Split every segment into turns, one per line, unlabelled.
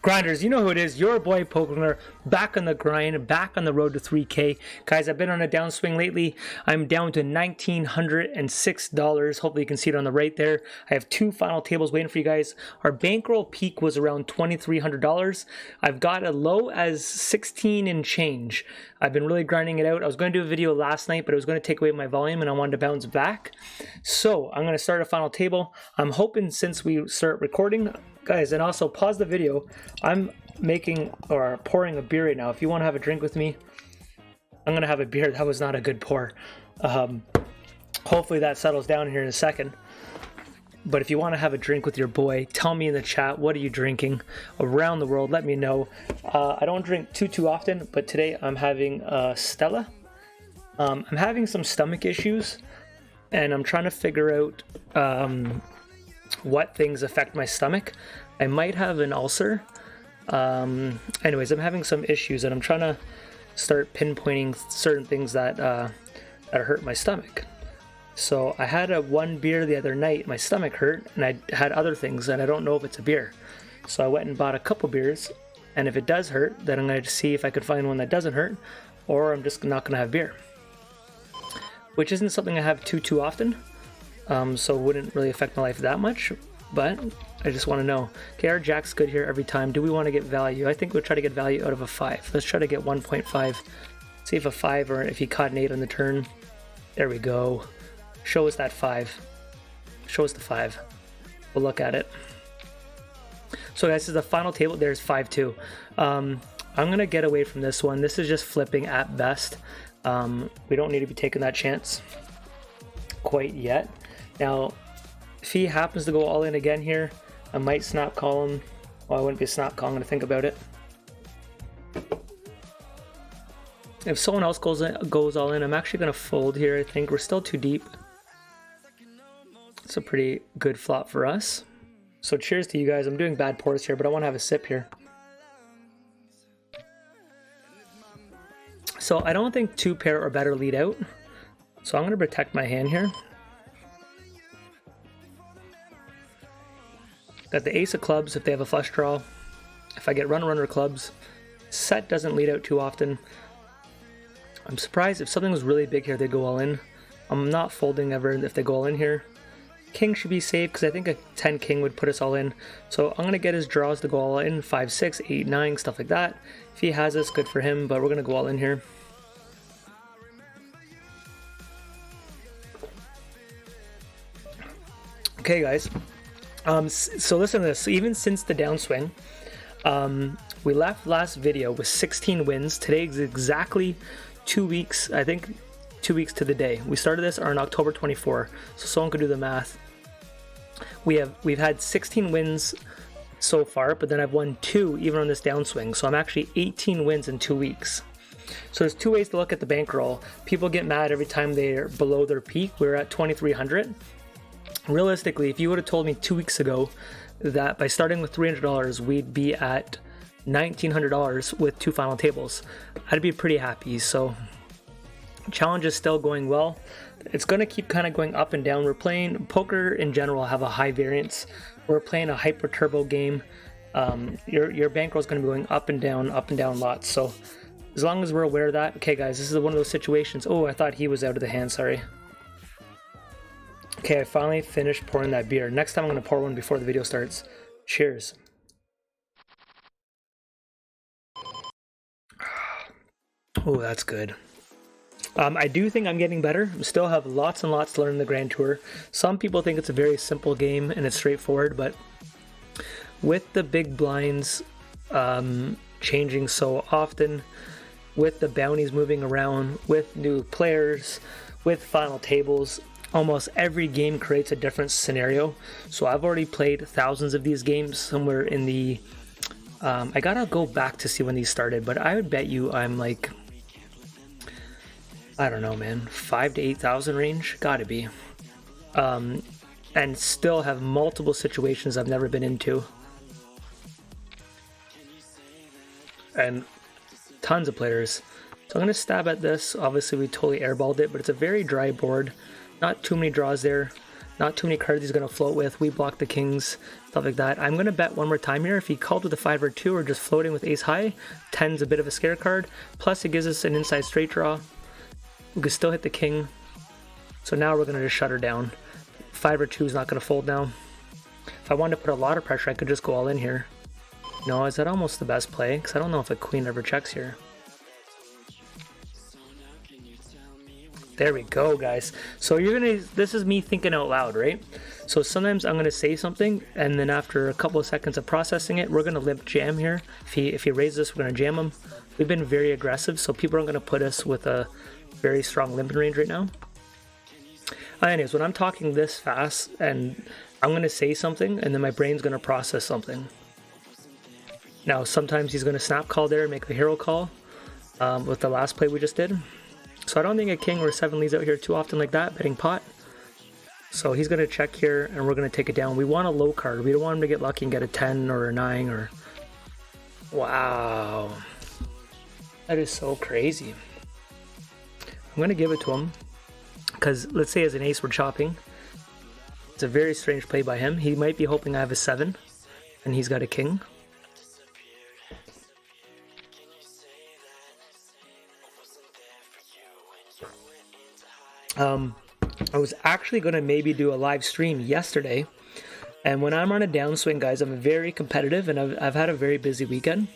Grinders, you know who it is, your boy Poker, back on the grind, back on the road to 3K. Guys, I've been on a downswing lately. I'm down to $1,906. Hopefully you can see it on the right there. I have two final tables waiting for you guys. Our bankroll peak was around $2,300. I've got a low as 16 and change. I've been really grinding it out. I was going to do a video last night, but it was going to take away my volume and I wanted to bounce back. So I'm going to start a final table. I'm hoping since we start recording, guys, and also pause the video. I'm making or pouring a beer right now. If you want to have a drink with me, I'm gonna have a beer. That was not a good pour. Hopefully that settles down here in a second. But if you want to have a drink with your boy, tell me in the chat, what are you drinking around the world? Let me know. I don't drink too often, but today I'm having Stella. I'm having some stomach issues, and I'm trying to figure out what things affect my stomach. I might have an ulcer. Anyways, I'm having some issues and I'm trying to start pinpointing certain things that hurt my stomach. So I had one beer the other night, my stomach hurt, and I had other things and I don't know if it's a beer. So I went and bought a couple beers, and if it does hurt, then I'm going to see if I could find one that doesn't hurt, or I'm just not going to have beer. Which isn't something I have too often. So it wouldn't really affect my life that much, but I just want to know. Okay, our jack's good here every time. Do we want to get value? I think we'll try to get value out of a 5. Let's try to get 1.5. See if a 5 or if he caught an 8 on the turn. There we go. Show us that 5. Show us the 5. We'll look at it. So guys, this is the final table. There's 5-2. I'm going to get away from this one. This is just flipping at best. We don't need to be taking that chance quite yet. Now, if he happens to go all in again here, I might snap call him. Well, I wouldn't be a snap call. I'm going to think about it. If someone else goes all in, I'm actually going to fold here. I think we're still too deep. It's a pretty good flop for us. So cheers to you guys. I'm doing bad pours here, but I want to have a sip here. So I don't think 2 pair or better lead out. So I'm going to protect my hand here. Got the ace of clubs if they have a flush draw. If I get runner clubs, set doesn't lead out too often. I'm surprised if something was really big here, they'd go all in. I'm not folding ever if they go all in here. King should be safe because I think a 10 king would put us all in. So I'm going to get his draws to go all in, 5, 6, 8, 9, stuff like that. If he has this, good for him, but we're going to go all in here. Okay, guys. So listen to this. Even since the downswing, we left last video with 16 wins. Today is exactly 2 weeks. I think 2 weeks to the day. We started this on October 24, so someone could do the math. We've had 16 wins so far, but then I've won 2 even on this downswing. So I'm actually 18 wins in 2 weeks. So there's 2 ways to look at the bankroll. People get mad every time they're below their peak. We're at 2,300. Realistically, if you would have told me 2 weeks ago that by starting with $300, we'd be at $1,900 with 2 final tables, I'd be pretty happy. So challenge is still going well. It's going to keep kind of going up and down. We're playing poker in general, have a high variance. We're playing a hyper turbo game. Your bankroll is going to be going up and down lots. So as long as we're aware of that. Okay, guys, this is one of those situations. Oh, I thought he was out of the hand. Sorry. Okay, I finally finished pouring that beer. Next time I'm going to pour one before the video starts. Cheers. Oh, that's good. I do think I'm getting better. I still have lots and lots to learn in the Grand Tour. Some people think it's a very simple game and it's straightforward, but with the big blinds changing so often, with the bounties moving around, with new players, with final tables, almost every game creates a different scenario. So I've already played thousands of these games, somewhere in the... I gotta go back to see when these started, but I would bet you I'm like... I don't know, man, 5,000 to 8,000 range, gotta be. And still have multiple situations I've never been into. And tons of players. So I'm gonna stab at this. Obviously we totally airballed it, but it's a very dry board. Not too many draws there. Not too many cards he's going to float with. We block the kings, stuff like that. I'm going to bet one more time here. If he called with a 5 or 2 or just floating with ace high, 10's a bit of a scare card. Plus it gives us an inside straight draw. We could still hit the king. So now we're going to just shut her down. 5 or 2 is not going to fold now. If I wanted to put a lot of pressure, I could just go all in here. No, is that almost the best play? Because I don't know if a queen ever checks here. There we go, guys. So you're gonna, this is me thinking out loud, right? So sometimes I'm gonna say something, and then after a couple of seconds of processing it, we're gonna limp jam here. If he raises us, we're gonna jam him. We've been very aggressive, so people aren't gonna put us with a very strong limping range right now. Anyways, when I'm talking this fast, and I'm gonna say something, and then my brain's gonna process something. Now, sometimes he's gonna snap call there and make the hero call, with the last play we just did. So I don't think a king or a 7 leads out here too often like that, betting pot. So he's going to check here, and we're going to take it down. We want a low card. We don't want him to get lucky and get a 10 or a 9 or... Wow. That is so crazy. I'm going to give it to him, because let's say as an ace we're chopping. It's a very strange play by him. He might be hoping I have a 7, and he's got a king. I was actually going to maybe do a live stream yesterday, and when I'm on a downswing, guys, I'm very competitive, and I've had a very busy weekend.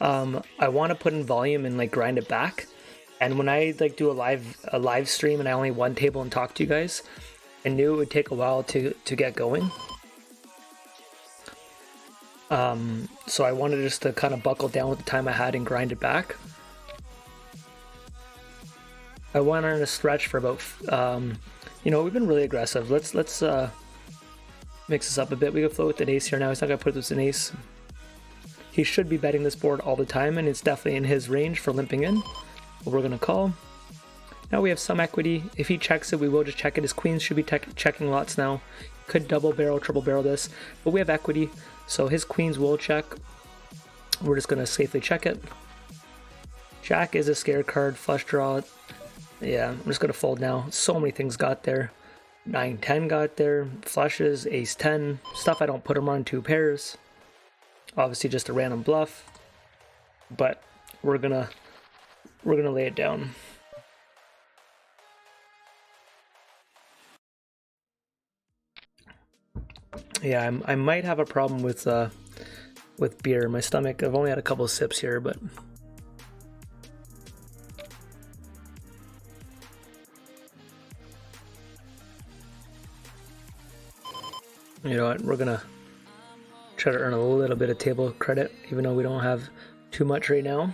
I want to put in volume and like grind it back, and when I like do a live stream and I only one table and talk to you guys, I knew it would take a while to get going. So I wanted just to kind of buckle down with the time I had and grind it back. I went on a stretch for about, you know, we've been really aggressive. Let's mix this up a bit. We can float with an ace here now. He's not going to put this an ace. He should be betting this board all the time, and it's definitely in his range for limping in. But we're going to call. Now we have some equity. If he checks it, we will just check it. His queens should be checking lots now. Could double barrel, triple barrel this, but we have equity, so his queens will check. We're just going to safely check it. Jack is a scare card, flush draw. Yeah, I'm just going to fold now. So many things got there. 9-10 got there. Flushes, ace-10. Stuff I don't put him on 2 pairs. Obviously just a random bluff. But we're gonna lay it down. Yeah, I might have a problem with beer in my stomach. I've only had a couple of sips here, but... You know what, we're gonna try to earn a little bit of table credit, even though we don't have too much right now.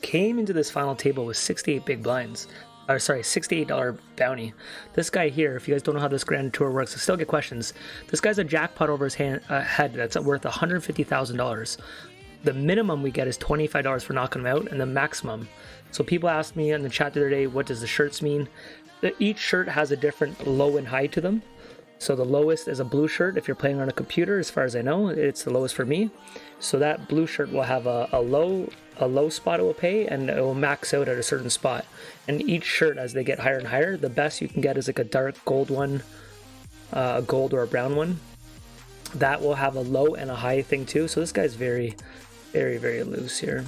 Came into this final table with 68 big blinds. Or sorry, $68 bounty. This guy here, if you guys don't know how this Grand Tour works, I still get questions. This guy's a jackpot over his head that's worth $150,000. The minimum we get is $25 for knocking him out, and the maximum. So people asked me in the chat the other day, what does the shirts mean? Each shirt has a different low and high to them. So the lowest is a blue shirt. If you're playing on a computer, as far as I know, it's the lowest for me. So that blue shirt will have a low spot it will pay, and it will max out at a certain spot. And each shirt, as they get higher and higher, the best you can get is like a dark gold one, a gold or a brown one. That will have a low and a high thing too. So this guy's very, very, very loose here.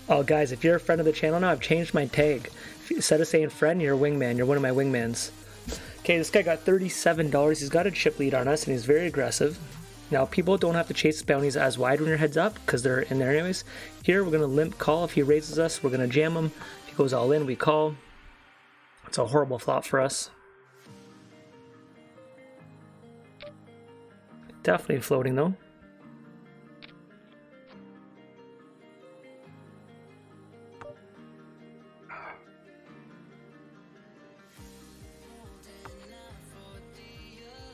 Oh, guys, if you're a friend of the channel now, I've changed my tag. Instead of saying friend, you're a wingman. You're one of my wingmans. Okay, this guy got $37. He's got a chip lead on us, and he's very aggressive. Now, people don't have to chase bounties as wide when your head's up, because they're in there anyways. Here, we're going to limp call. If he raises us, we're going to jam him. If he goes all in, we call. It's a horrible flop for us. Definitely floating, though.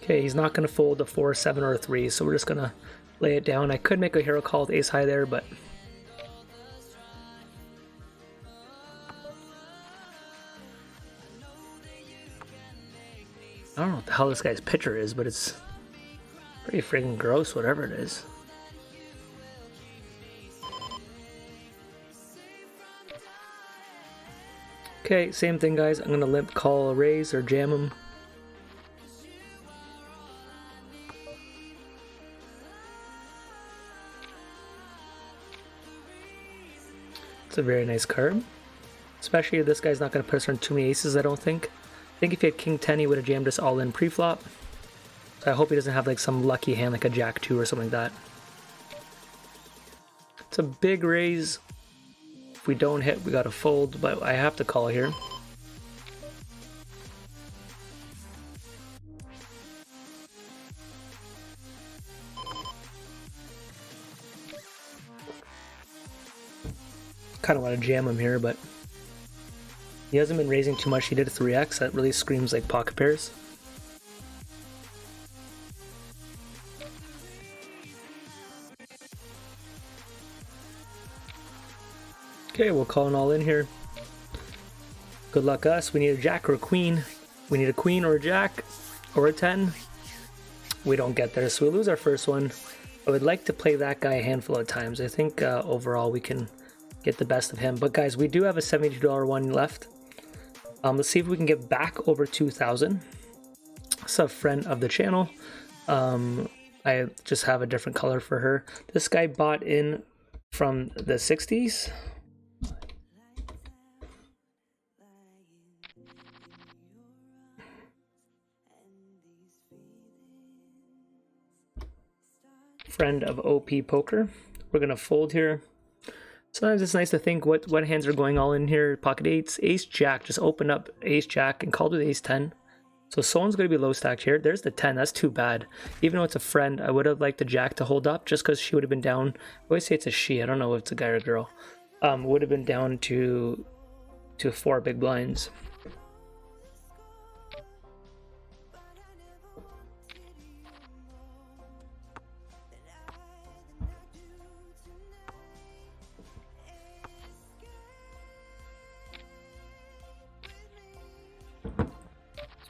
Okay, he's not going to fold a 4, 7, or a 3, so we're just going to lay it down. I could make a hero call with ace high there, but... I don't know what the hell this guy's pitcher is, but it's pretty freaking gross, whatever it is. Okay, same thing, guys. I'm gonna limp call a raise or jam him. It's a very nice card. Especially if this guy's not gonna put us on too many aces, I don't think. I think if he had King 10, he would have jammed us all in pre-flop. So I hope he doesn't have like some lucky hand like a Jack 2 or something like that. It's a big raise. If we don't hit, we gotta fold, but I have to call here. Kind of want to jam him here, but he hasn't been raising too much. He did a 3x. That really screams like pocket pairs. Okay, we'll call an all in here. Good luck us. We need a jack or a queen. We need a queen or a jack or a 10. We don't get there, so we lose our first one. I would like to play that guy a handful of times. I think overall we can get the best of him. But guys, we do have a $72 one left. Let's see if we can get back over 2,000. It's a friend of the channel. I just have a different color for her. This guy bought in from the 60s. Friend of OP Poker. We're gonna fold here. Sometimes it's nice to think what hands are going all in here. Pocket eights, ace jack, just open up ace jack and called with ace 10. So someone's going to be low stacked here. There's the 10, that's too bad. Even though it's a friend, I would have liked the jack to hold up just because she would have been down. I always say it's a she, I don't know if it's a guy or a girl. Would have been down to 4 big blinds.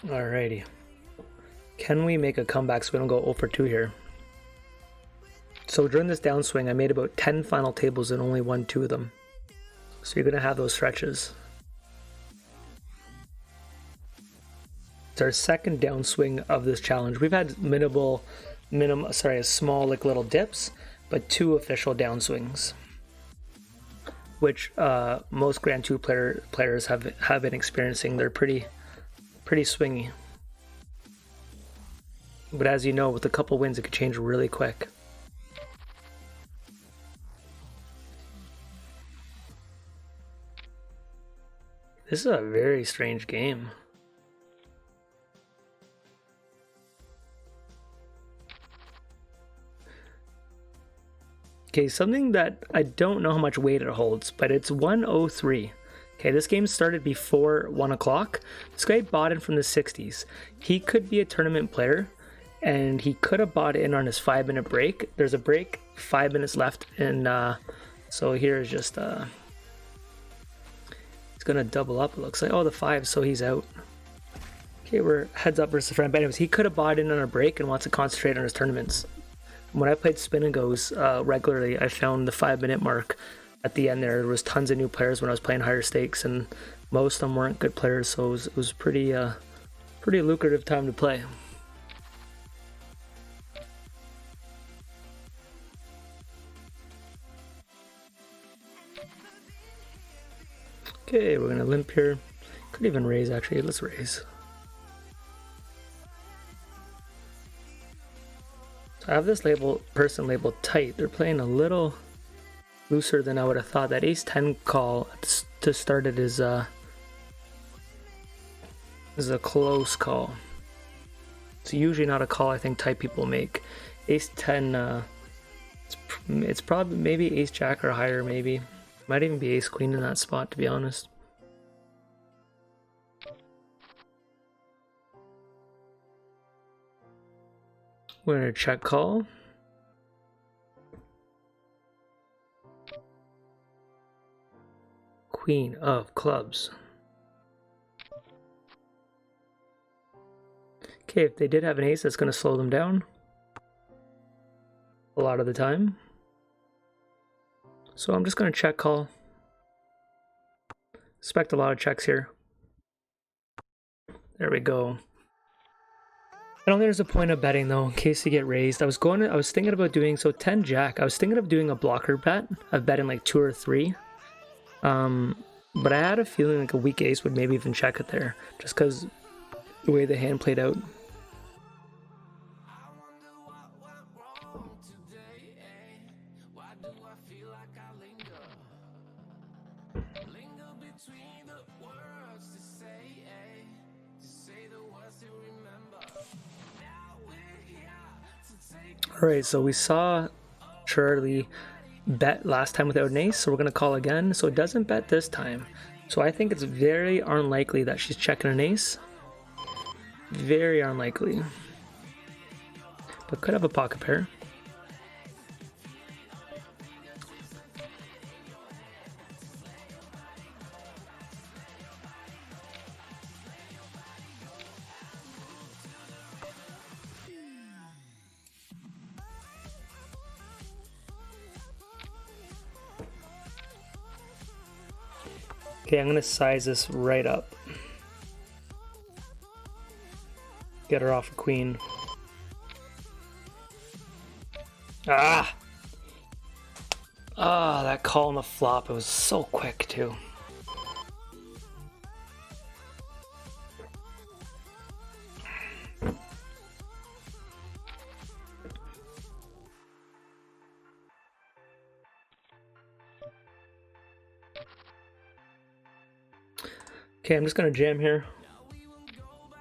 Alrighty. Can we make a comeback so we don't go 0 for 2 here? So during this downswing, I made about 10 final tables and only won 2 of them. So you're going to have those stretches. It's our second downswing of this challenge. We've had small like little dips, but 2 official downswings, which most Grand 2 players have been experiencing. They're pretty swingy. But as you know, with a couple wins, it could change really quick. This is a very strange game. Okay, something that I don't know how much weight it holds, but it's 103. Okay, this game started before 1 o'clock. This guy bought in from the 60s. He could be a tournament player, and he could have bought in on his 5-minute break. There's a break, 5 minutes left, and so here's just he's gonna double up. It looks like, oh, the 5, so he's out. Okay, we're heads up versus friend. But anyways, he could have bought in on a break and wants to concentrate on his tournaments. When I played spin and goes regularly, I found the 5-minute mark. At the end there was tons of new players when I was playing higher stakes, and most of them weren't good players, so it was pretty lucrative time to play. Okay, we're gonna limp here. Could even raise actually. Let's raise. So I have this person labeled tight. They're playing a little looser than I would have thought. That ace 10 call to start it is a close call. It's usually not a call I think tight people make. Ace 10, it's probably maybe ace jack or higher, maybe. Might even be ace queen in that spot, to be honest. We're gonna check call. Queen of clubs. Okay, if they did have an ace, that's going to slow them down a lot of the time. So I'm just going to check call. Expect a lot of checks here. There we go. I don't think there's a point of betting though, in case you get raised. I was thinking about doing, so 10 jack, I was thinking of doing a blocker bet, of betting like 2 or 3. But I had a feeling like a weak ace would maybe even check it there, just because the way the hand played out. Alright, so we saw Charlie bet last time without an ace, so we're going to call again. So it doesn't bet this time. So I think it's very unlikely that she's checking an ace. Very unlikely. But could have a pocket pair. Okay, I'm gonna size this right up. Get her off a queen. Ah! Ah, that call on the flop, it was so quick too. Okay, I'm just gonna jam here.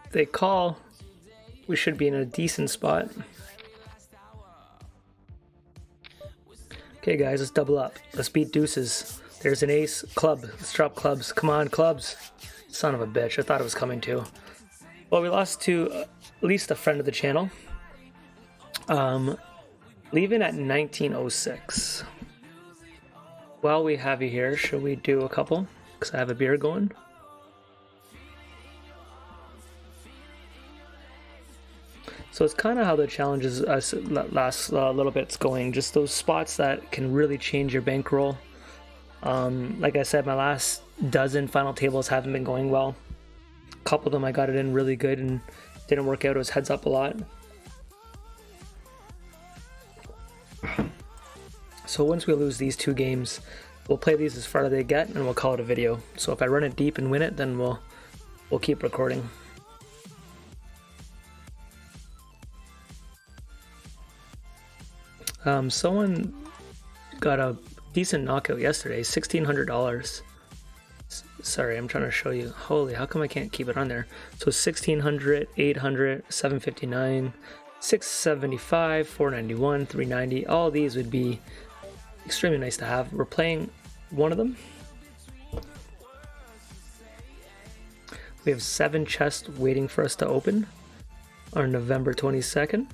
If they call, we should be in a decent spot. Okay guys, let's double up. Let's beat deuces. There's an ace, club. Let's drop clubs. Come on, clubs. Son of a bitch, I thought it was coming too. Well, we lost to at least a friend of the channel. Leaving at 1906. While we have you here, should we do a couple? Because I have a beer going. So it's kind of how the challenges last little bit's going. Just those spots that can really change your bankroll. Like I said, my last dozen final tables haven't been going well. A couple of them I got it in really good and didn't work out. It was heads up a lot. So once we lose these 2 games, we'll play these as far as they get and we'll call it a video. So if I run it deep and win it, then we'll keep recording. Someone got a decent knockout yesterday, $1,600. Sorry, I'm trying to show you. Holy, how come I can't keep it on there? So 1,600, 800, 759, 675, 491, 390. All these would be extremely nice to have. We're playing one of them. We have 7 chests waiting for us to open on November 22nd.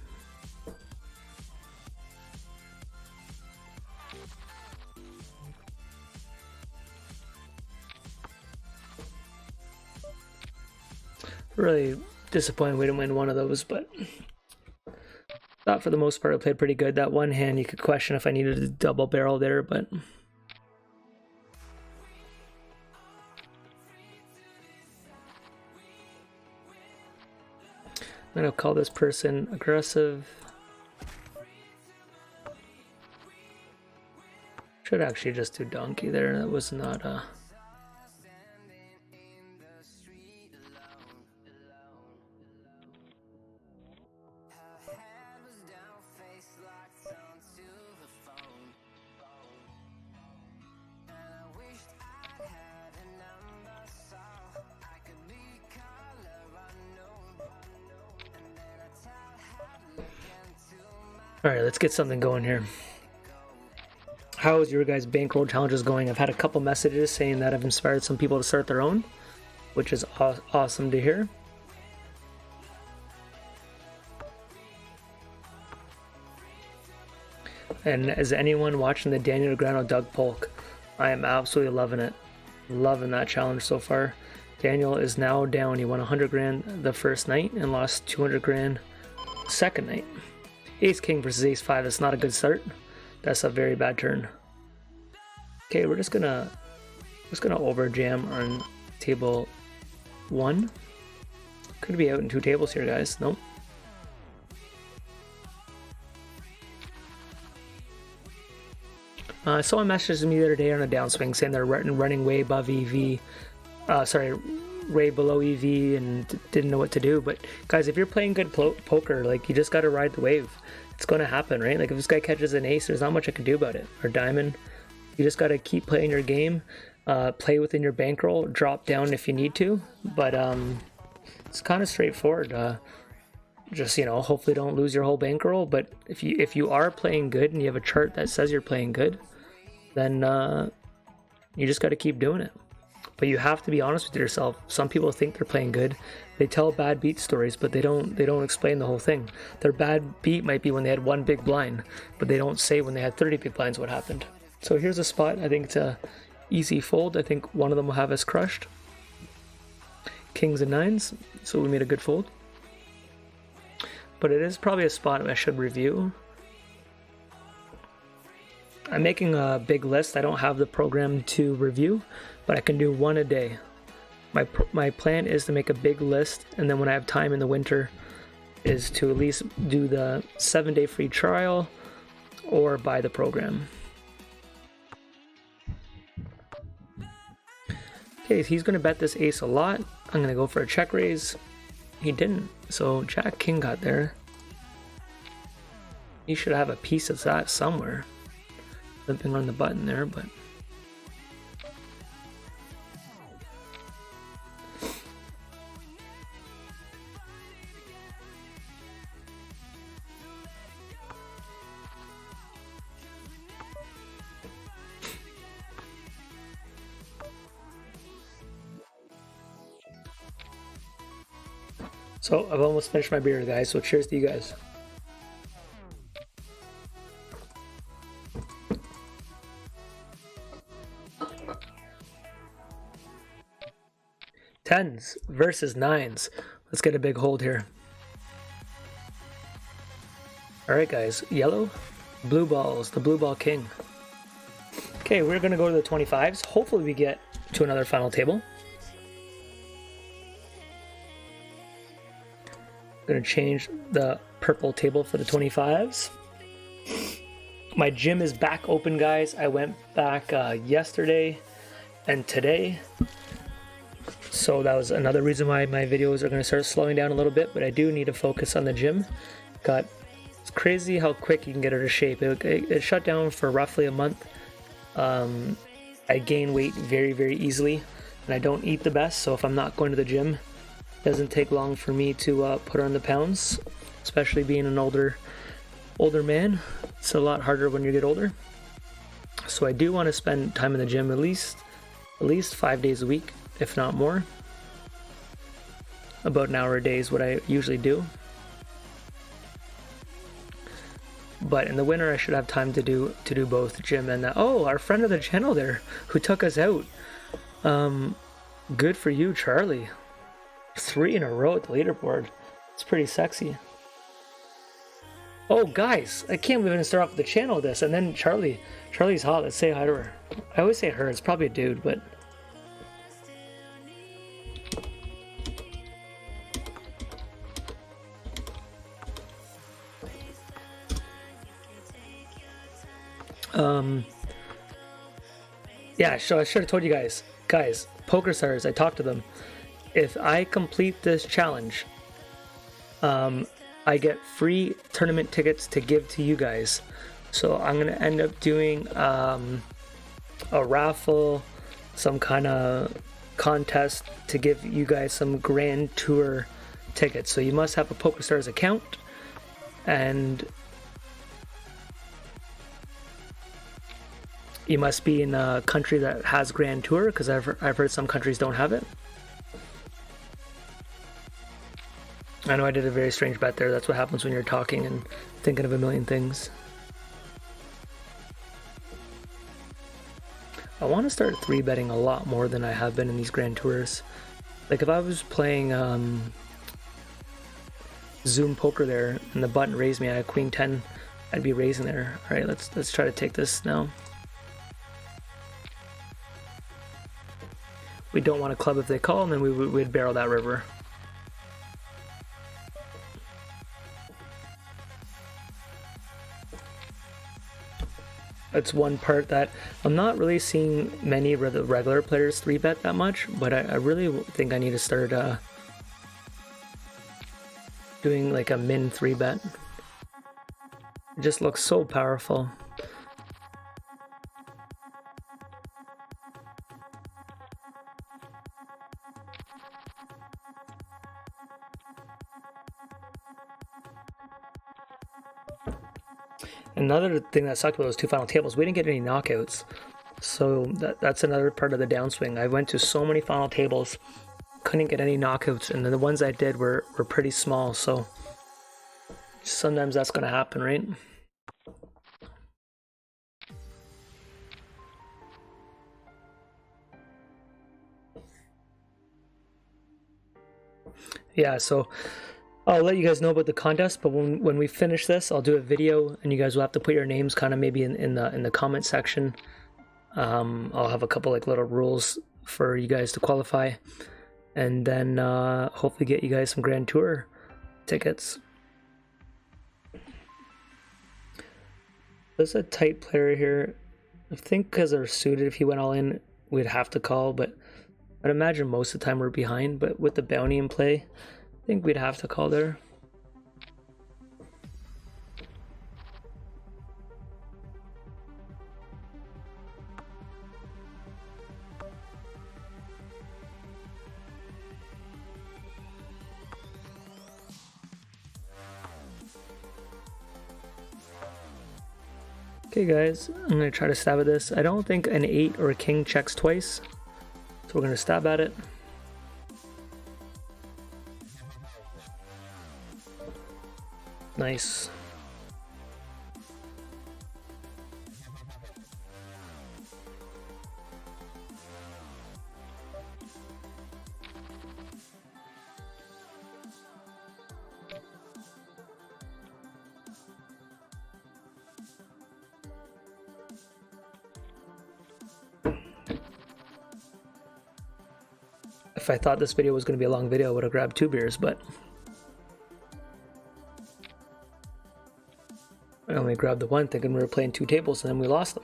Really disappointed we didn't win one of those, but thought for the most part I played pretty good. That one hand you could question if I needed a double barrel there, but I'm gonna call this person aggressive. Should actually just do donkey there. That was not a... Alright, let's get something going here. How is your guys' bankroll challenges going? I've had a couple messages saying that I've inspired some people to start their own, which is awesome to hear. And as anyone watching the Daniel Grano Doug Polk, I am absolutely loving it. Loving that challenge so far. Daniel is now down. He won 100 grand the first night and lost 200 grand the second night. Ace King versus Ace 5, that's not a good start. That's a very bad turn. Okay, we're just gonna Just gonna over jam on table 1. Could be out in 2 tables here, guys. Nope. Someone messaged me the other day on a downswing saying they're running way above EV. Way below EV and didn't know what to do. But guys, if you're playing good poker, like, you just got to ride the wave. It's going to happen, right? Like, if this guy catches an ace, there's not much I can do about it. Or diamond. You just got to keep playing your game. Play within your bankroll. Drop down if you need to. But it's kind of straightforward. Just, you know, hopefully don't lose your whole bankroll. But if you are playing good and you have a chart that says you're playing good, then you just got to keep doing it. But you have to be honest with yourself. Some people think they're playing good. They tell bad beat stories, but they don't explain the whole thing. Their bad beat might be when they had 1 big blind, but they don't say when they had 30 big blinds what happened. So here's a spot. I think it's a easy fold. I think one of them will have us crushed. Kings and 9s, so we made a good fold. But it is probably a spot I should review. I'm making a big list. I don't have the program to review, but I can do 1 a day. My plan is to make a big list, and then when I have time in the winter is to at least do the 7-day free trial or buy the program. Okay, he's going to bet this ace a lot. I'm going to go for a check raise. He didn't, so Jack King got there. He should have a piece of that somewhere. Limping on the button there, but so I've almost finished my beer, guys, so cheers to you guys. Tens versus 9s. Let's get a big hold here. Alright guys, yellow, blue balls, the blue ball king. Okay, we're gonna go to the 25s. Hopefully we get to another final table. I'm gonna change the purple table for the 25s. My gym is back open, guys. I went back yesterday and today. So that was another reason why my videos are going to start slowing down a little bit, but I do need to focus on the gym. It's crazy how quick you can get out of shape. It shut down for roughly a month. I gain weight very, very easily, and I don't eat the best, so if I'm not going to the gym, it doesn't take long for me to put on the pounds, especially being an older man. It's a lot harder when you get older. So I do want to spend time in the gym at least 5 days a week. If not more. About an hour a day is what I usually do. But in the winter I should have time to do both gym and oh, our friend of the channel there who took us out. Good for you, Charlie. 3 in a row at the leaderboard. It's pretty sexy. Oh guys, I can't even start off with the channel with this, and then Charlie's hot. Let's say hi to her. I always say her, it's probably a dude, but yeah, so I should have told you guys, PokerStars, I talked to them. If I complete this challenge, I get free tournament tickets to give to you guys. So I'm gonna end up doing a raffle, some kind of contest to give you guys some Grand Tour tickets. So you must have a PokerStars account, and you must be in a country that has Grand Tour, because I've heard some countries don't have it. I know I did a very strange bet there. That's what happens when you're talking and thinking of a million things. I want to start 3-betting a lot more than I have been in these Grand Tours. Like if I was playing Zoom poker there and the button raised me, I had Queen 10, I'd be raising there. All right, let's try to take this now. we don't want to club if they call, and then we'd barrel that river. That's one part that I'm not really seeing many of the regular players 3-bet that much, but I really think I need to start doing like a min 3-bet. It just looks so powerful. Another thing that sucked about those 2 final tables, we didn't get any knockouts. So that's another part of the downswing. I went to so many final tables, couldn't get any knockouts, and the ones I did were pretty small, so sometimes that's going to happen, right? Yeah, so I'll let you guys know about the contest, but when we finish this, I'll do a video, and you guys will have to put your names kind of maybe in the comment section. I'll have a couple like little rules for you guys to qualify, and then hopefully get you guys some Grand Tour tickets. There's a tight player here. I think because they're suited, if he went all in, we'd have to call, but I'd imagine most of the time we're behind, but with the bounty in play, I think we'd have to call there. Okay guys, I'm going to try to stab at this. I don't think an 8 or a king checks twice, so we're going to stab at it. Nice. If I thought this video was going to be a long video, I would have grabbed 2 beers, but I only grabbed the one thinking we were playing 2 tables, and then we lost them.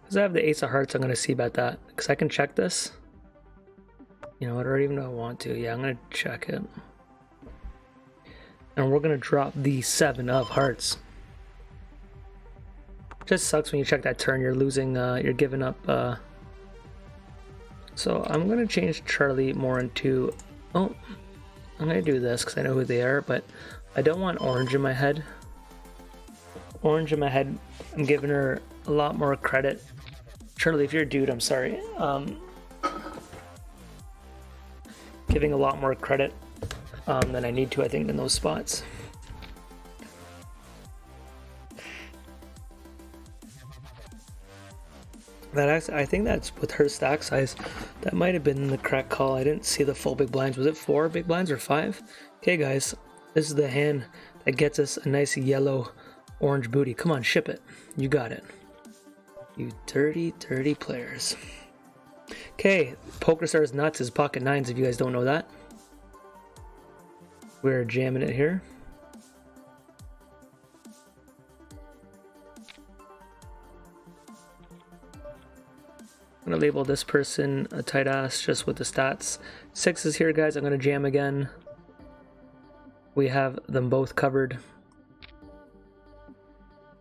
Because I have the ace of hearts, I'm going to c-bet that, because I can check this. You know what, I don't even know if I want to. Yeah, I'm going to check it. And we're going to drop the 7 of hearts. Just sucks when you check that turn, you're losing, you're giving up. So I'm going to change Charlie more into, oh, I'm going to do this because I know who they are, but I don't want orange in my head. Orange in my head, I'm giving her a lot more credit. Charlie, if you're a dude, I'm sorry. Giving a lot more credit than I need to, I think, in those spots. I think that's with her stack size. That might have been the correct call. I didn't see the full big blinds. Was it 4 big blinds or 5? Okay, guys, this is the hand that gets us a nice yellow orange booty. Come on, ship it. You got it. You dirty, dirty players. Okay, PokerStars nuts is pocket 9s if you guys don't know that. We're jamming it here. I'm going to label this person a tight ass just with the stats. 6s here, guys. I'm going to jam again. We have them both covered.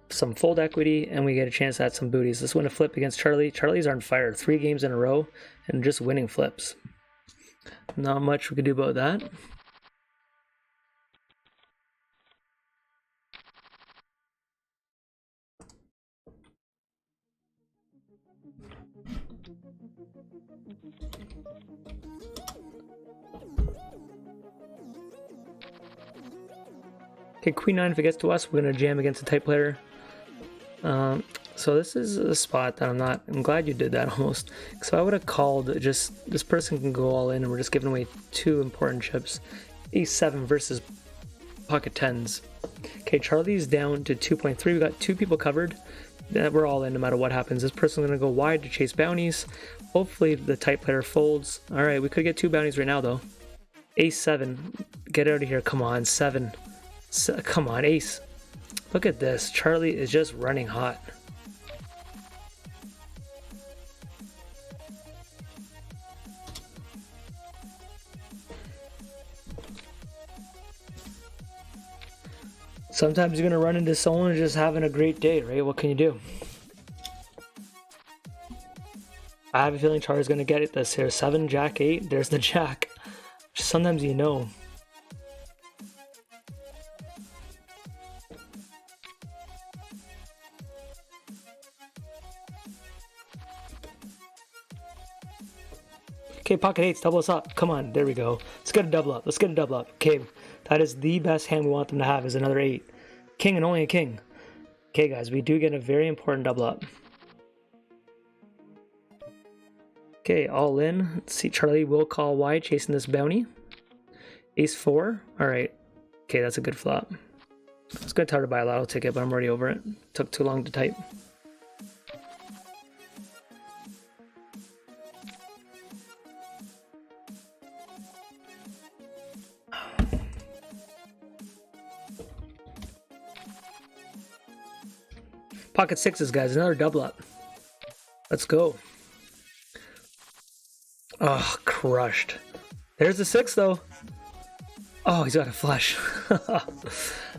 Some fold equity, and we get a chance to add some booties. Let's win a flip against Charlie. Charlie's on fire. 3 games in a row and just winning flips. Not much we could do about that. Okay, Queen 9, if it gets to us, we're going to jam against a tight player. So this is a spot that I'm glad you did that almost. So I would have called just, this person can go all in and we're just giving away 2 important chips. E7 versus Pocket tens. Okay, Charlie's down to 2.3. We got 2 people covered. We're all in no matter what happens. This person's gonna go wide to chase bounties. Hopefully the tight player folds. All right, we could get 2 bounties right now though. Ace 7. Get out of here. Come on, 7. Come on, ace. Look at this. Charlie is just running hot. Sometimes you're going to run into someone just having a great day, right? What can you do? I have a feeling Charlie's going to get it this here. 7, Jack, 8. There's the Jack. Sometimes you know. Okay, pocket 8s, double us up. Come on, there we go. Let's get a double up. Let's get a double up. Okay, that is the best hand we want them to have, is another 8. King and only a king. Okay, guys, we do get a very important double up. Okay, all in. Let's see, Charlie will call wide, chasing this bounty. Ace 4. All right. Okay, that's a good flop. I was going to try to buy a lotto ticket, but I'm already over it. Took too long to type. Pocket 6s, guys. Another double up. Let's go. Oh, crushed. There's the 6, though. Oh, he's got a flush.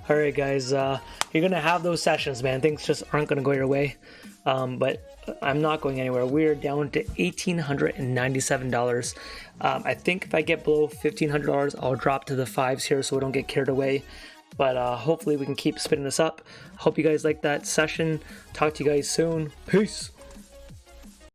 Alright, guys. You're going to have those sessions, man. Things just aren't going to go your way. But I'm not going anywhere. We're down to $1,897. I think if I get below $1,500, I'll drop to the 5s here so we don't get carried away. But hopefully we can keep spinning this up. Hope you guys like that session. Talk to you guys soon. Peace.